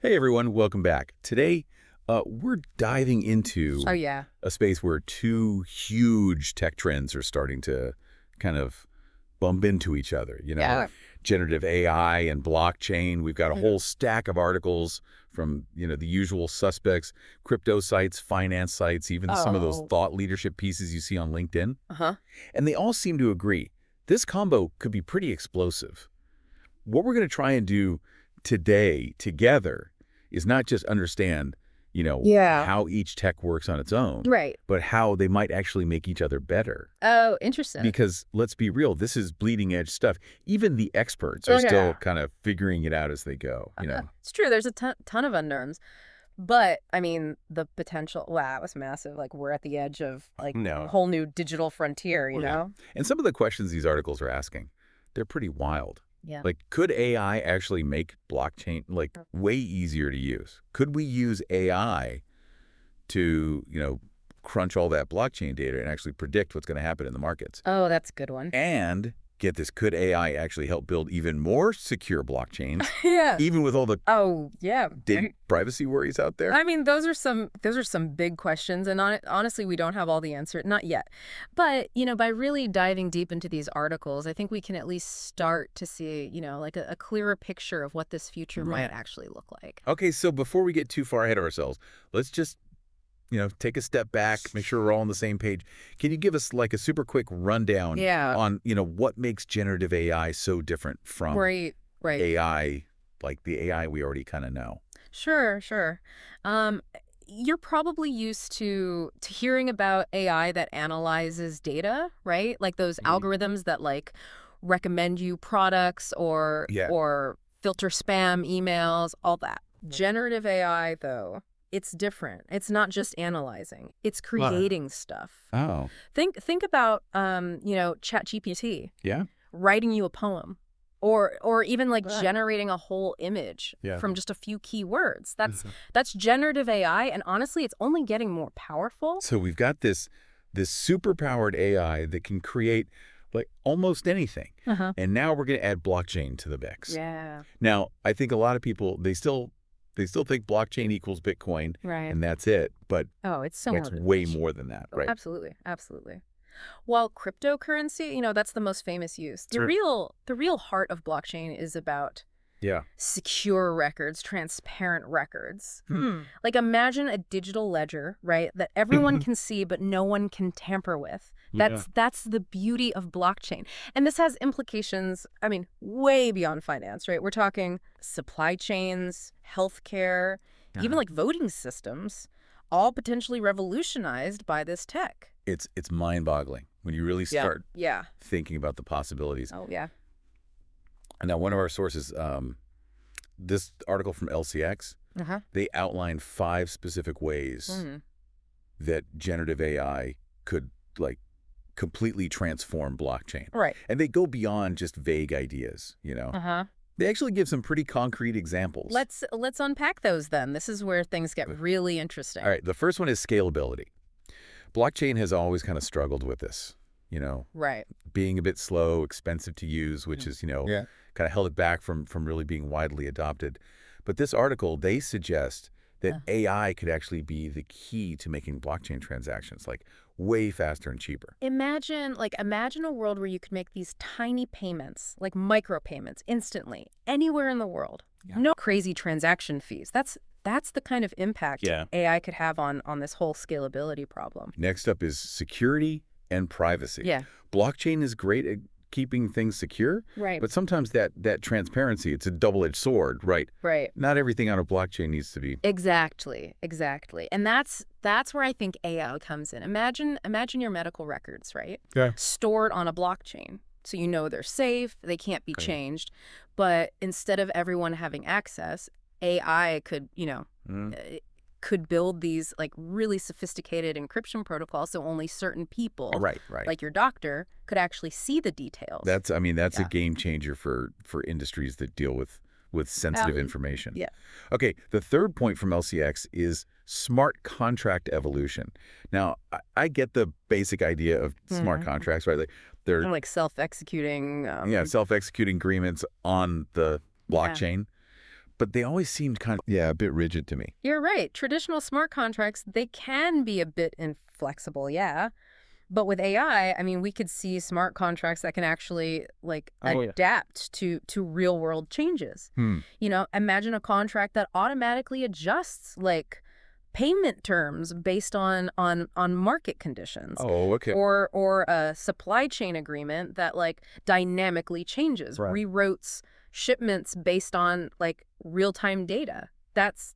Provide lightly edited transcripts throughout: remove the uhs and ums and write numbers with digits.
Hey everyone, welcome back. Today, we're diving into Oh, yeah. a space where two huge tech trends are starting to kind of bump into each other. Yeah. Generative AI and blockchain. We've got a Mhm. whole stack of articles from, the usual suspects, crypto sites, finance sites, even some of those Oh. thought leadership pieces you see on LinkedIn. Uh-huh. And they all seem to agree this combo could be pretty explosive. What we're going to try and do today together is not just understand, Yeah. how each tech works on its own, Right. but how they might actually make each other better. Oh, interesting. Because let's be real, this is bleeding edge stuff. Even the experts are still Okay. kind of figuring it out as they go. It's true. There's a ton of unknowns. But, I mean, the potential, wow, it was massive. Like, we're at the edge of, like, a No. whole new digital frontier, you Well, yeah. know? And some of the questions these articles are asking, they're pretty wild. Yeah. Like, could AI actually make blockchain like way easier to use? Could we use AI to, crunch all that blockchain data and actually predict what's going to happen in the markets? Oh, that's a good one. And get this, could AI actually help build even more secure blockchains, Yeah. even with all the Oh, yeah. data privacy worries out there? I mean, those are some big questions, and honestly, we don't have all the answer, not yet. But by really diving deep into these articles, I think we can at least start to see, like a clearer picture of what this future might actually look like. Okay, so before we get too far ahead of ourselves, let's just, take a step back, make sure we're all on the same page. Can you give us like a super quick rundown Yeah. on, what makes generative AI so different from Right. Right. AI, like the AI we already kind of know? Sure. Sure. Um, you're probably used to hearing about AI that analyzes data, right? Like those algorithms that like recommend you products or Yeah. or filter spam emails, all that. Generative AI, though, it's different. It's not just analyzing. It's creating stuff. Oh, Think about ChatGPT yeah? writing you a poem or even like generating a whole image Yeah. from just a few keywords. That's generative AI, and honestly, it's only getting more powerful. So we've got this super powered AI that can create like almost anything. Uh-huh. And now we're going to add blockchain to the mix. Yeah. Now, I think a lot of people they still think blockchain equals Bitcoin Right. and that's it, but Oh, it's so it's more than way that. more than that, Oh, right? absolutely. Absolutely. While cryptocurrency, that's the most famous use. Sure. The real heart of blockchain is about Yeah. secure records, transparent records. Hmm. Like imagine a digital ledger, right, that everyone can see but no one can tamper with. Yeah. That's the beauty of blockchain. And this has implications, I mean, way beyond finance, right? We're talking supply chains, healthcare, even Uh-huh. like voting systems, all potentially revolutionized by this tech. It's mind-boggling when you really start Yeah. thinking about the possibilities. Oh, yeah. And now one of our sources, this article from LCX, Uh-huh. they outline 5 specific ways Mhm. that generative AI could like completely transform blockchain. Right. And they go beyond just vague ideas. Uh-huh. They actually give some pretty concrete examples. Let's unpack those then. This is where things get really interesting. All right, the first one is scalability. Blockchain has always kind of struggled with this, Right. being a bit slow, expensive to use, which is, Yeah. kind of held it back from really being widely adopted. But this article, they suggest that Uh. AI could actually be the key to making blockchain transactions like way faster and cheaper. Imagine a world where you could make these tiny payments, like micropayments, instantly, anywhere in the world. Yeah. No crazy transaction fees. That's the kind of impact Yeah. AI could have on this whole scalability problem. Next up is security and privacy. Yeah. Blockchain is great at keeping things secure, Right. but sometimes that transparency, it's a double-edged sword, right? Right. Not everything on a blockchain needs to be. Exactly. And that's where I think AI comes in. Imagine your medical records, right? Yeah. Stored on a blockchain. So they're safe, they can't be changed. But instead of everyone having access, AI could build these like really sophisticated encryption protocols so only certain people, Right. like your doctor, could actually see the details. That's a Yeah. game changer for industries that deal with sensitive information. Yeah. Okay, the third point from LCX is smart contract evolution. Now, I get the basic idea of smart contracts, right? Like they're Kind of like self-executing. self-executing agreements on the blockchain. but they always seemed kind of, yeah, a bit rigid to me. You're right. Traditional smart contracts, they can be a bit inflexible, yeah. But with AI, I mean, we could see smart contracts that can actually like Oh, yeah. adapt to real world changes. Hmm. You know, imagine a contract that automatically adjusts like payment terms based on market conditions. Oh, okay. Or a supply chain agreement that like dynamically changes, Right. reroutes shipments based on like real-time data. That's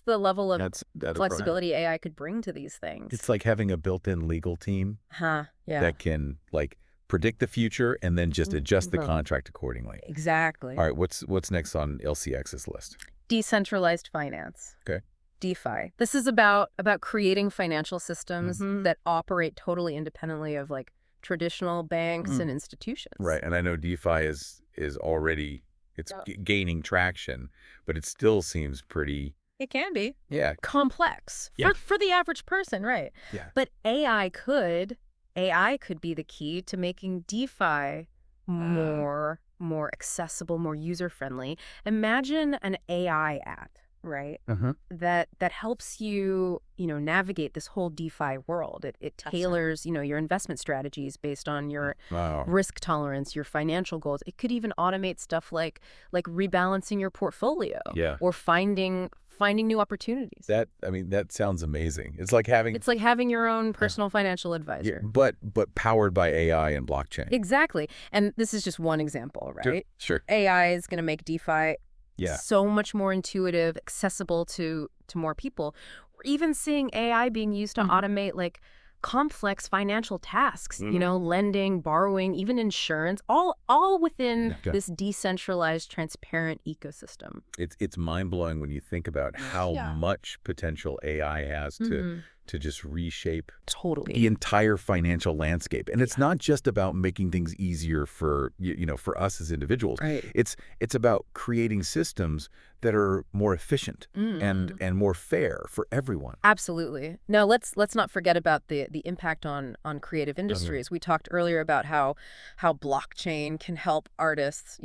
the level of That's flexibility AI could bring to these things. It's like having a built-in legal team Huh, yeah. that can like predict the future and then just adjust the Right. contract accordingly. Exactly. All right, what's next on LCX's list? Decentralized finance. Okay. DeFi. This is about creating financial systems that operate totally independently of like traditional banks and institutions. Right, and I know DeFi is already gaining traction, but it still seems pretty It can be complex Yeah. for the average person, right? Yeah. But AI could be the key to making DeFi more accessible, more user-friendly. Imagine an AI app, right? That helps you, navigate this whole DeFi world. It tailors, your investment strategies based on your Wow. risk tolerance, your financial goals. It could even automate stuff like rebalancing your portfolio Yeah. or finding new opportunities. That sounds amazing. It's like having It's like having your own personal financial advisor. but powered by AI and blockchain. Exactly. And this is just one example, right? Sure. AI is going to make DeFi Yeah. so much more intuitive, accessible to more people. We're even seeing AI being used to automate like complex financial tasks, lending, borrowing, even insurance, all within this decentralized, transparent ecosystem. It's mind-blowing when you think about how much potential AI has to just reshape the entire financial landscape. And it's not just about making things easier for for us as individuals. Right. It's about creating systems that are more efficient and more fair for everyone. Absolutely. Now let's not forget about the impact on creative industries. We talked earlier about how blockchain can help artists,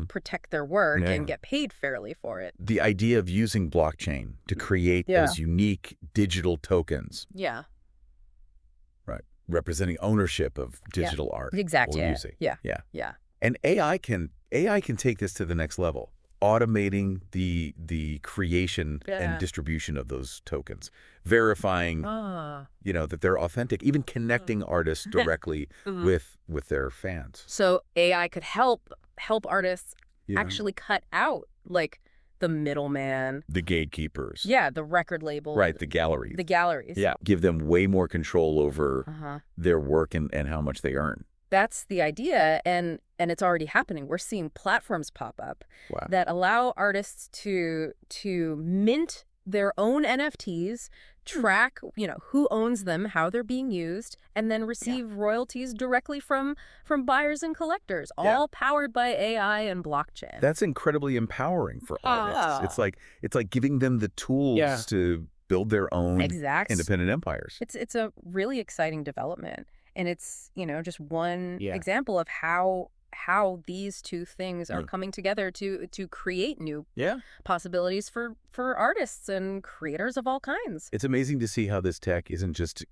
protect their work and get paid fairly for it. The idea of using blockchain to create those unique digital tokens, Yeah. right, representing ownership of digital art. Exactly. We'll use it. Yeah. And AI can take this to the next level, automating the creation and distribution of those tokens, verifying that they're authentic, even connecting artists directly with their fans. So AI could help artists actually cut out like the middleman, The gatekeepers. the record label, Right, the galleries. Yeah. Give them way more control over their work and how much they earn. That's the idea, and it's already happening. We're seeing platforms pop up that allow artists to mint their own NFTs, track, who owns them, how they're being used, and then receive royalties directly from buyers and collectors, all powered by AI and blockchain. That's incredibly empowering for artists. It's like giving them the tools to build their own independent empires. It's a really exciting development, and it's, just one example of how these two things are coming together to create new possibilities for artists and creators of all kinds. It's amazing to see how this tech isn't just,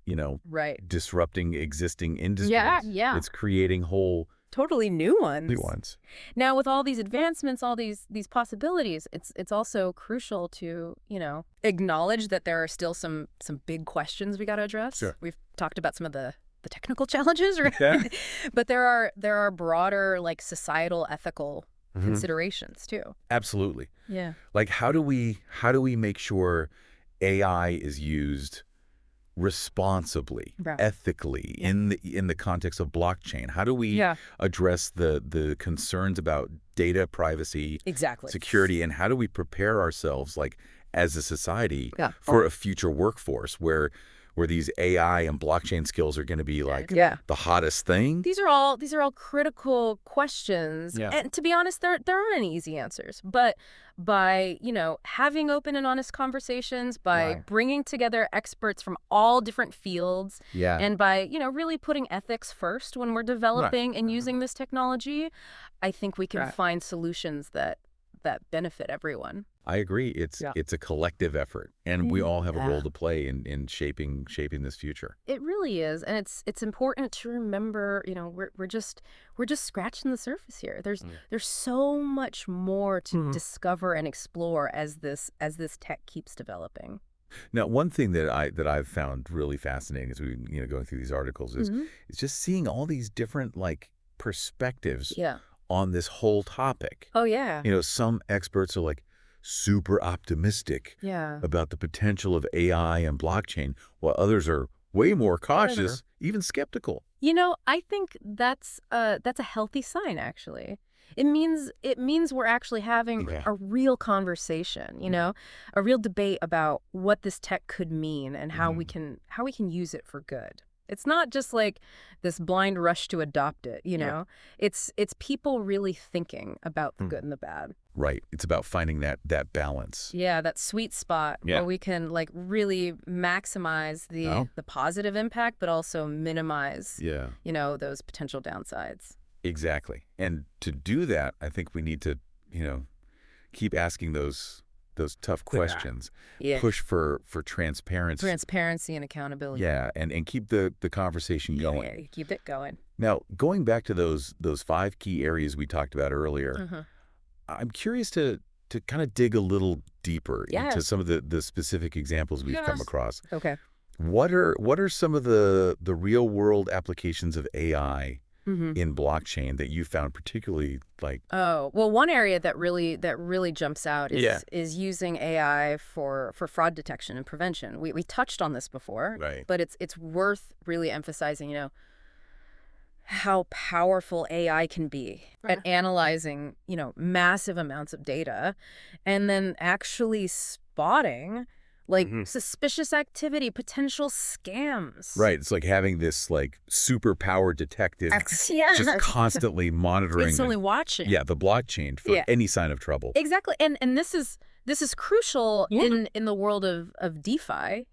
disrupting existing industries. Yeah. It's creating whole totally new ones. Now, with all these advancements, all these possibilities, it's also crucial to, acknowledge that there are still some big questions we got to address. Sure. We've talked about some of the technical challenges, right? But there are broader like societal, ethical considerations too. Absolutely. Yeah. Like how do we make sure AI is used responsibly, ethically in the context of blockchain? How do we address the concerns about data privacy, security, and how do we prepare ourselves like as a society for a future workforce where these AI and blockchain skills are going to be like the hottest thing? These are all critical questions. And to be honest, there aren't any easy answers. But by, having open and honest conversations, by bringing together experts from all different fields, and by, really putting ethics first when we're developing and using this technology, I think we can find solutions that that benefit everyone. I agree. Yeah. It's a collective effort, and we all have a Yeah. role to play in shaping this future. It really is, and it's important to remember. We're just scratching the surface here. There's so much more to discover and explore as this tech keeps developing. Now, one thing that I've found really fascinating as we going through these articles is just seeing all these different perspectives Yeah. on this whole topic. Oh yeah. Some experts are super optimistic Yeah. about the potential of AI and blockchain, while others are way more cautious, even skeptical. I think that's a healthy sign, actually. It means we're actually having Yeah. a real conversation, a real debate about what this tech could mean and how we can use it for good. It's not just like this blind rush to adopt it, Yeah. It's people really thinking about the good and the bad. Right. It's about finding that balance. Yeah, that sweet spot Yeah. where we can really maximize the positive impact, but also minimize, Yeah. those potential downsides. Exactly. And to do that, I think we need to, keep asking those tough questions. Yeah. Push for transparency. Transparency and accountability. Yeah, and keep the conversation going. Yeah, keep it going. Now, going back to those 5 key areas we talked about earlier, I'm curious to kind of dig a little deeper into Yes. some of the specific examples we've come Yes. across. Okay. What are some of the real world applications of AI in blockchain that you found particularly Oh, well, one area that really jumps out is Yeah. is using AI for fraud detection and prevention. We touched on this before, Right. but it's worth really emphasizing, how powerful AI can be at analyzing, massive amounts of data and then actually spotting suspicious activity, potential scams. Right? It's like having this super powered detective Yeah. just constantly monitoring It's only watching. the blockchain for Yeah. any sign of trouble. Exactly. And this is crucial in the world of DeFi,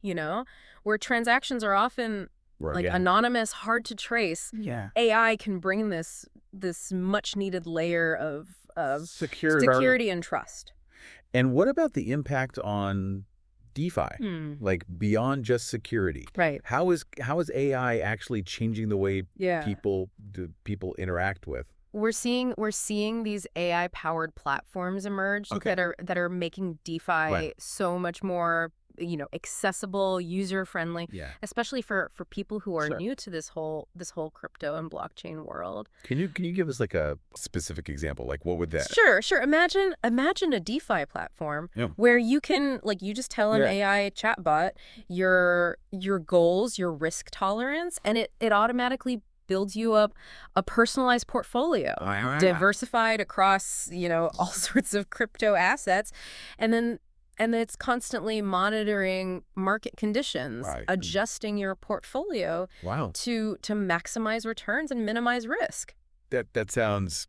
where transactions are often Right. anonymous, hard to trace. Yeah. AI can bring this much needed layer of Security. and trust. And what about the impact on DeFi? Beyond just security. Right. How is AI actually changing the way Yeah. people interact with? We're seeing these AI powered platforms emerge Okay. that are making DeFi Right. so much more accessible, user friendly, Yeah. especially for people who are Sure. new to this whole crypto and blockchain world. Can you give us a specific example? What would that? Sure. Imagine a DeFi platform Yeah. where you can you just tell an Yeah. AI chatbot your goals, your risk tolerance, and it automatically builds you up a personalized portfolio, diversified across all sorts of crypto assets, and it's constantly monitoring market conditions, Right. adjusting your portfolio Wow. to maximize returns and minimize risk. That sounds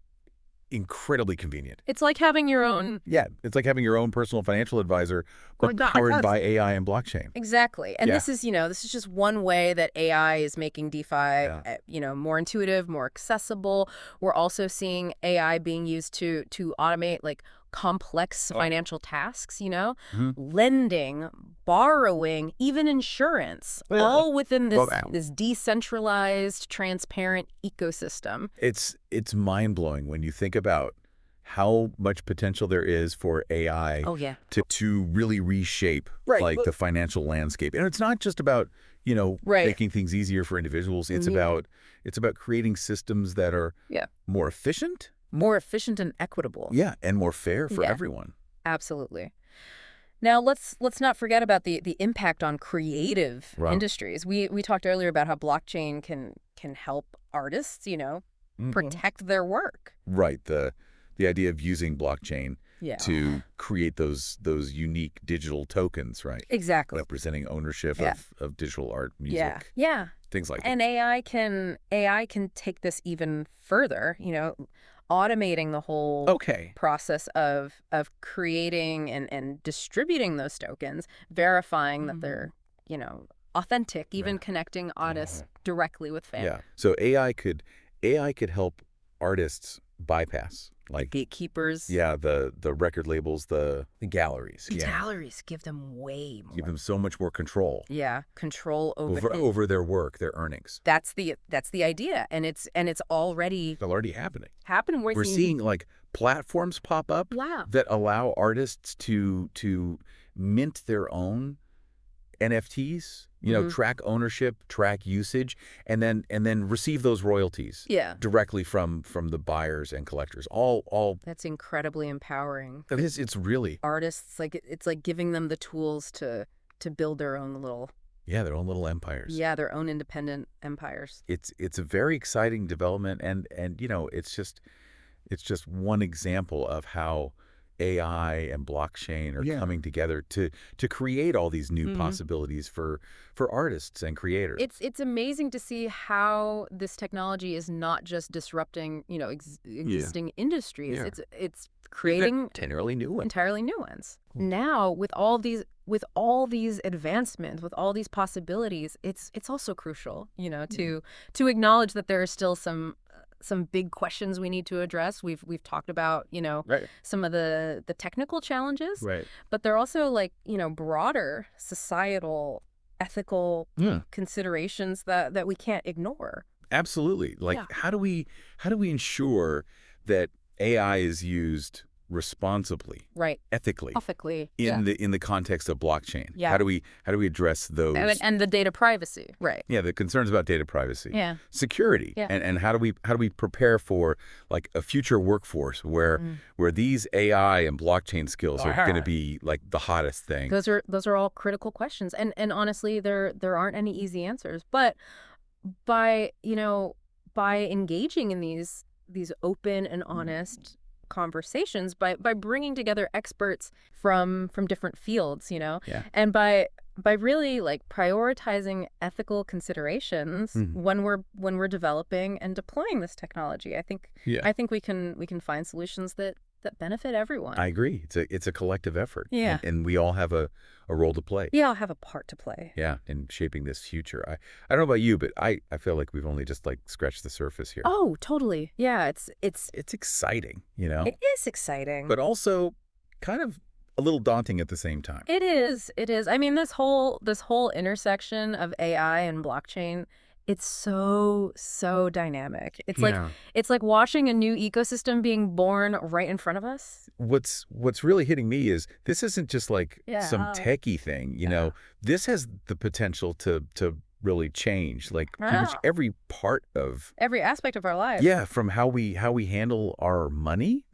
incredibly convenient. It's like having your own. Yeah, it's like having your own personal financial advisor, but powered by AI and blockchain. Exactly. And Yeah. this is just one way that AI is making DeFi, more intuitive, more accessible. We're also seeing AI being used to automate complex financial tasks, lending, borrowing, even insurance, all within this decentralized, transparent ecosystem. It's mind-blowing when you think about how much potential there is for AI Oh yeah. to really reshape Right. the financial landscape. And it's not just about, Right. making things easier for individuals. It's about creating systems that are more efficient, More efficient and equitable. and more fair for Yeah. everyone. Absolutely. Now let's not forget about the impact on creative Right. industries. We talked earlier about how blockchain can help artists, protect their work. Right. The idea of using blockchain Yeah. to create those unique digital tokens, right? Exactly. Representing ownership Yeah. of digital art, music, Yeah. Yeah. things like And AI can take this even further, automating the whole Okay. process of creating and distributing those tokens, verifying that they're, authentic, even connecting artists directly with fans. Yeah. So AI could help artists bypass. The Like, gatekeepers. yeah, the record labels, the galleries. The Yeah. galleries give them way Give more. them so much more control Yeah, control over over their work, their earnings. that's the idea, and it's already It's already happening. happening. We're seeing like platforms pop up Yeah. that allow artists to mint their own NFTs, track ownership, track usage, and then receive those royalties Yeah. directly from the buyers and collectors. All That's incredibly empowering. it's really, Artists, like it's like giving them the tools to build their own little, yeah, their own little empires. yeah, their own independent empires. It's a very exciting development, and it's just one example of how AI and blockchain are coming together to create all these new possibilities for artists and creators. It's amazing to see how this technology is not just disrupting, existing industries. Yeah. It's creating Entirely new one. entirely new ones. Now, with all these advancements, with all these possibilities, it's also crucial, to acknowledge that there are still some big questions we need to address. We've talked about, Right. some of the technical challenges, Right. but they're also like, broader societal, ethical Yeah. considerations that we can't ignore. Absolutely. Like, Yeah. how do we ensure that AI is used responsibly, Right. ethically, Ethically. in the context of blockchain? Yeah. How do we address those? And the data privacy. Right. Yeah, the concerns about data privacy, Yeah. security, Yeah. and how do we prepare for like a future workforce where these AI and blockchain skills are going to be like the hottest thing. Those are all critical questions. And honestly, there aren't any easy answers. But by, by engaging in these open and honest conversations, by bringing together experts from different fields, Yeah. and by really like prioritizing ethical considerations when we're developing and deploying this technology, I think we can find solutions that benefit everyone. I agree. It's a collective effort. Yeah. And we all have a role to play. We all have a part to play. Yeah, in shaping this future. I don't know about you, but I feel like we've only just like scratched the surface here. Oh, totally. Yeah, it's It's exciting, it is exciting. but also kind of a little daunting at the same time. It is. It is. I mean, this whole intersection of AI and blockchain, it's so dynamic. It's like watching a new ecosystem being born right in front of us. What's really hitting me is this isn't just like some techie thing, This has the potential to really change like pretty much every part of every aspect of our lives. Yeah, from how we handle our money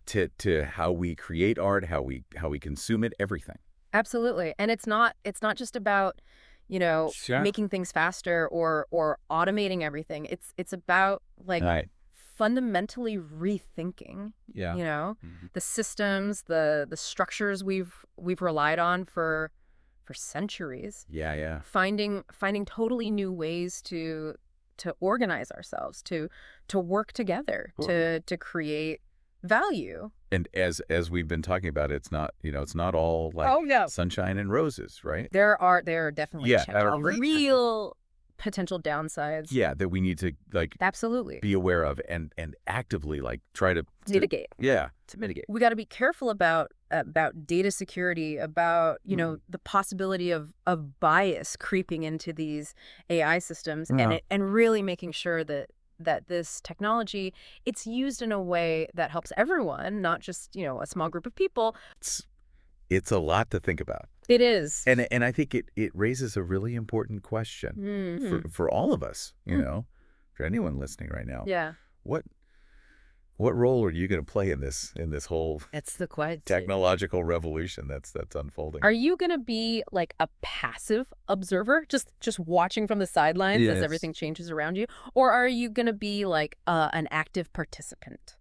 to how we create art, how we consume it, everything. Absolutely. And it's not just about, making things faster or automating everything. It's about like fundamentally rethinking, the systems, the structures we've relied on for centuries. Yeah. Finding totally new ways to organize ourselves, to work together, to create value. And as we've been talking about, it's not all like sunshine and roses, right? There are definitely Yeah, real potential downsides. Yeah, that we need to like Absolutely. be aware of and actively like try to Mitigate. Yeah, to mitigate. We got to be careful about data security, about, the possibility of bias creeping into these AI systems, and really making sure that this technology, it's used in a way that helps everyone, not just, a small group of people. It's a lot to think about. It is. And I think it raises a really important question for all of us, for anyone listening right now. Yeah. What role are you going to play in this whole That's the question. technological revolution that's unfolding? Are you going to be like a passive observer, just watching from the sidelines as everything changes around you? Or are you going to be like an active participant,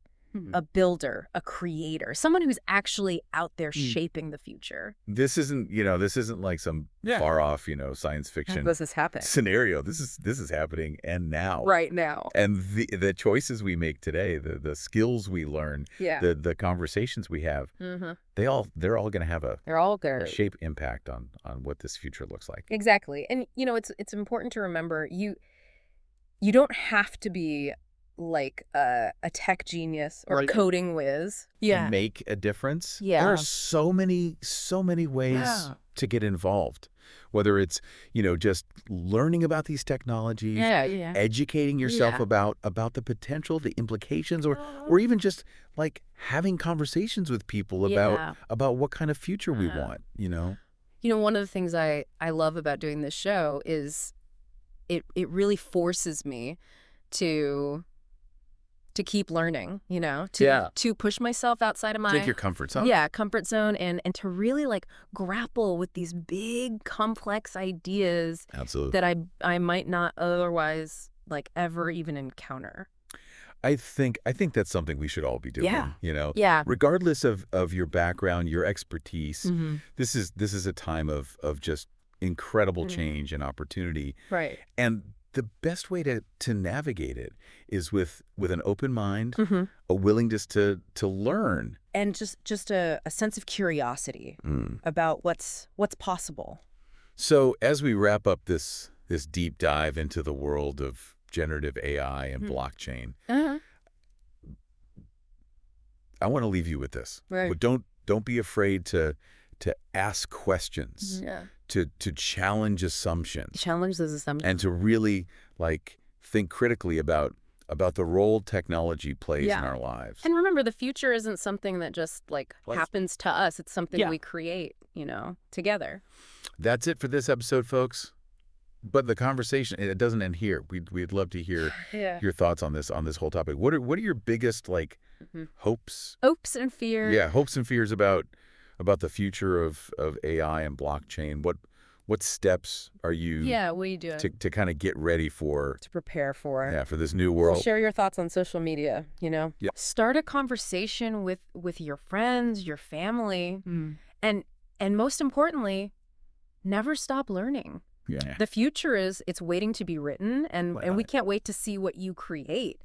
a builder, a creator, someone who's actually out there shaping the future? This isn't like some far off, science fiction This is happening. scenario. This is happening and now. Right now. And the choices we make today, the skills we learn, the conversations we have, they're all going to have a shape impact on what this future looks like. Exactly. And it's important to remember you don't have to be like a tech genius or Right. coding whiz. Yeah. make a difference. Yeah. There are so many ways Yeah. to get involved. Whether it's, just learning about these technologies, Yeah. educating yourself Yeah. about the potential, the implications, or even just like having conversations with people Yeah. about what kind of future we want, One of the things I love about doing this show is it really forces me to keep learning, Yeah. to push myself outside of Take my your comfort zone. comfort zone and to really like grapple with these big complex ideas Absolutely. that I might not otherwise like ever even encounter. I think that's something we should all be doing, Yeah. regardless of your background, your expertise. Mm-hmm. This is a time of just incredible Mhm. change and opportunity. Right. And the best way to navigate it is with an open mind, Mm-hmm. a willingness to learn. And just a sense of curiosity Mm. about what's possible. So as we wrap up this deep dive into the world of generative AI and blockchain, Uh-huh. I want to leave you with this. Right. But don't be afraid to ask questions, Yeah. to challenge assumptions, Challenge those assumptions. and to really like think critically about the role technology plays in Yeah. our lives. And remember, the future isn't something that just like happens to us. It's something we create, together. That's it for this episode, folks. But the conversation, it doesn't end here. We'd love to hear Yeah. your thoughts on this whole topic. What are your biggest hopes? Hopes and fears. Yeah, hopes and fears about the future of AI and blockchain. What steps are you What are you doing to kind of get ready for to prepare for it? for this new Well, world? share your thoughts on social media, Yeah. Start a conversation with your friends, your family, and most importantly, never stop learning. Yeah. The future it's waiting to be written, and we can't wait to see what you create.